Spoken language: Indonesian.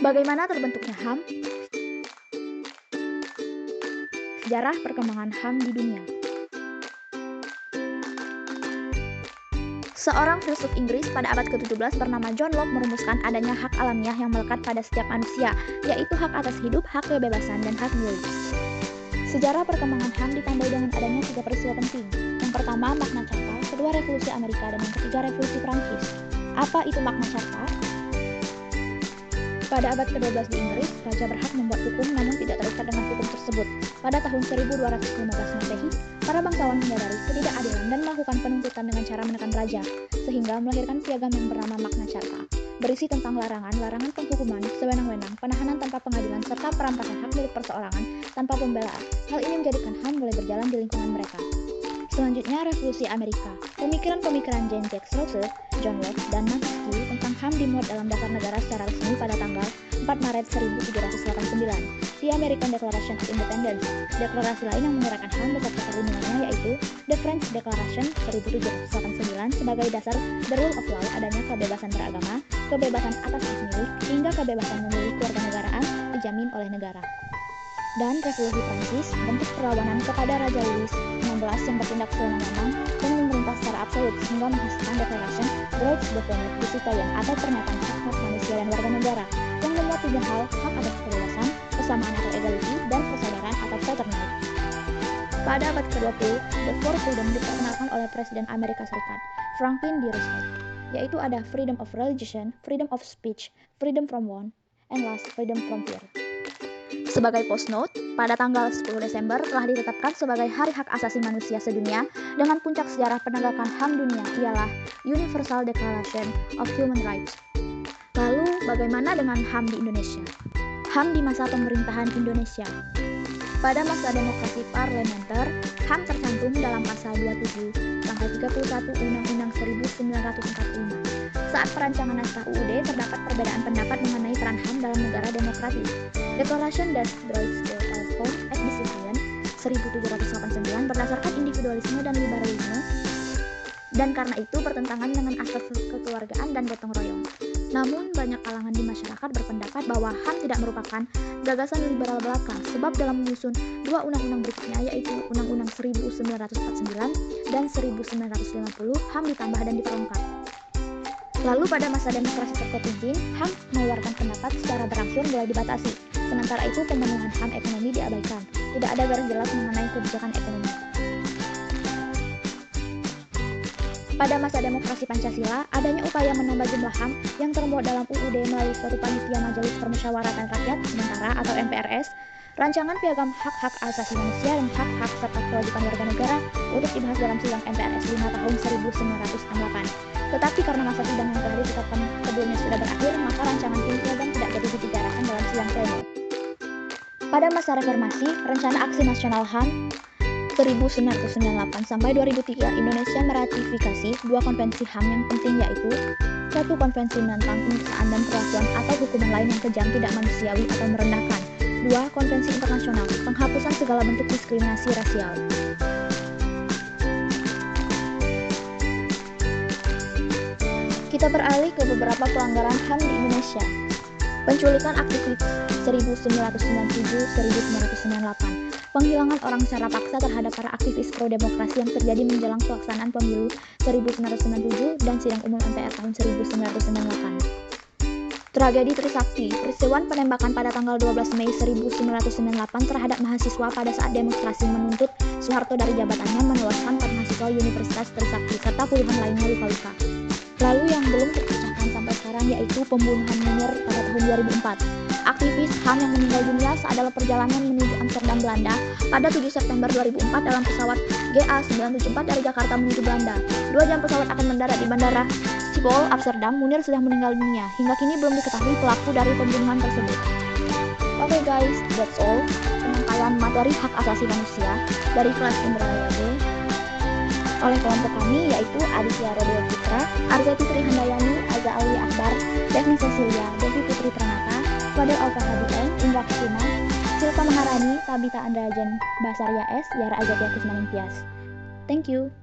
Bagaimana terbentuknya HAM? Sejarah perkembangan HAM di dunia. Seorang filsuf Inggris pada abad ke-17 bernama John Locke merumuskan adanya hak alamiah yang melekat pada setiap manusia, yaitu hak atas hidup, hak kebebasan, dan hak milik. Sejarah perkembangan HAM ditandai dengan adanya 3 peristiwa penting. Yang pertama, Magna Carta, kedua Revolusi Amerika, dan yang ketiga Revolusi Prancis. Apa itu Magna Carta? Pada abad ke-12 di Inggris, raja berhak membuat hukum namun tidak terikat dengan hukum tersebut. Pada tahun 1215 Masehi, para bangsawan menyadari ketidakadilan dan melakukan penuntutan dengan cara menekan raja, sehingga melahirkan piagam yang bernama Magna Carta, berisi tentang larangan penghukuman sewenang-wenang, penahanan tanpa pengadilan, serta perampasan hak milik perseorangan tanpa pembelaan. Hal ini menjadikan HAM mulai berjalan di lingkungan mereka. Selanjutnya, Revolusi Amerika. Pemikiran-pemikiran Jean-Jacques Rousseau, John Locke, dan Montesquieu tentang HAM dimuat dalam dasar negara secara resmi pada tanggal 4 Maret 1789 di American Declaration of Independence. Deklarasi lain yang menyerahkan HAM beserta perlindungannya yaitu The French Declaration 1789 sebagai dasar the rule of law, adanya kebebasan beragama, kebebasan atas hak milik, hingga kebebasan memilih kewarganegaraan dijamin oleh negara. Dan Revolusi Prancis, bentuk perlawanan kepada Raja Louis XVI yang bertindak sewenang-wenang dan memerintah secara absolut sehingga menghasilkan Declaration Droits de l'Homme et du Citoyen atau pernyataan hak-hak manusia dan warga negara yang memuat 3 hal: hak atas kebebasan, kesamaan atau equality, dan persaudaraan atau fraternity. Pada abad ke-20, The Four Freedom diperkenalkan oleh Presiden Amerika Serikat, Franklin D. Roosevelt, yaitu ada freedom of religion, freedom of speech, freedom from want, and last, freedom from fear. Sebagai postnote, pada tanggal 10 Desember telah ditetapkan sebagai Hari Hak Asasi Manusia Sedunia dengan puncak sejarah penegakan HAM dunia ialah Universal Declaration of Human Rights. Lalu, bagaimana dengan HAM di Indonesia? HAM di masa pemerintahan Indonesia. Pada masa demokrasi parlementer, HAM tercantum dalam pasal 27, tanggal 31 Undang-Undang 1945. Saat perancangan naskah UUD terdapat perbedaan pendapat mengenai peran HAM dalam negara demokratis. Declaration des Droits de l'Homme et du Citoyen 1789 berdasarkan individualisme dan liberalisme, dan karena itu bertentangan dengan asas kekeluargaan dan gotong royong. Namun, banyak kalangan di masyarakat berpendapat bahwa HAM tidak merupakan gagasan liberal belaka, sebab dalam menyusun 2 undang-undang berikutnya yaitu Undang-Undang 1949 dan 1950, HAM ditambah dan diperlengkap. Lalu pada masa demokrasi terpimpin, HAM mengeluarkan pendapat secara berangsur mulai dibatasi. Sementara itu pemenuhan HAM ekonomi diabaikan. Tidak ada garis jelas mengenai kebijakan ekonomi. Pada masa demokrasi Pancasila, adanya upaya menambah jumlah HAM yang termuat dalam UUD melalui suatu panitia Majelis Permusyawaratan Rakyat Sementara atau MPRS, rancangan piagam hak-hak asasi manusia dan hak-hak serta kewajiban warga negara untuk dibahas dalam sidang MPRS 5 tahun 1968. Tetapi karena masa sidang yang telah ditetapkan sebelumnya sudah berakhir, maka rancangan piagam tidak jadi dibicarakan dalam sidang pleno. Pada masa reformasi, rencana aksi nasional HAM 1998 sampai 2003, Indonesia meratifikasi 2 konvensi HAM yang penting yaitu 1. Konvensi tentang penyiksaan dan perlakuan atau hukuman lain yang kejam, tidak manusiawi atau merendahkan. 2. Konvensi internasional, penghapusan segala bentuk diskriminasi rasial. Kita beralih ke beberapa pelanggaran HAM di Indonesia. Penculikan aktivis 1997-1998. Penghilangan orang secara paksa terhadap para aktivis pro-demokrasi yang terjadi menjelang pelaksanaan pemilu 1997 dan sidang umum MPR tahun 1998. Tragedi Trisakti, peristiwa penembakan pada tanggal 12 Mei 1998 terhadap mahasiswa pada saat demonstrasi menuntut Soeharto dari jabatannya menewaskan para mahasiswa Universitas Trisakti serta puluhan lainnya luka-luka. Lalu yang belum terpecahkan sampai sekarang yaitu pembunuhan Munir pada tahun 2004. Aktivis HAM yang meninggal dunia saat dalam perjalanan menuju Amsterdam, Belanda pada 7 September 2004 dalam pesawat GA974 dari Jakarta menuju Belanda. 2 jam pesawat akan mendarat di Bandara Schiphol, Amsterdam. Munir sudah meninggal dunia. Hingga kini belum diketahui pelaku dari pembunuhan tersebut. Oke guys, that's all penyampaian materi hak asasi manusia dari kelas Indralaya B oleh kelompok kami yaitu Aditya Rodeo Putra, Arzati Trihandayani, Aza Aulia Akbar, Devni Cecilia, Devi Putri Pranata, Fadil Alfahadi, Indra Kusuma, Silva Maharani, Tabita Andrajan, Basaria S, Yara Azatia Kusmaningtyas. Thank you.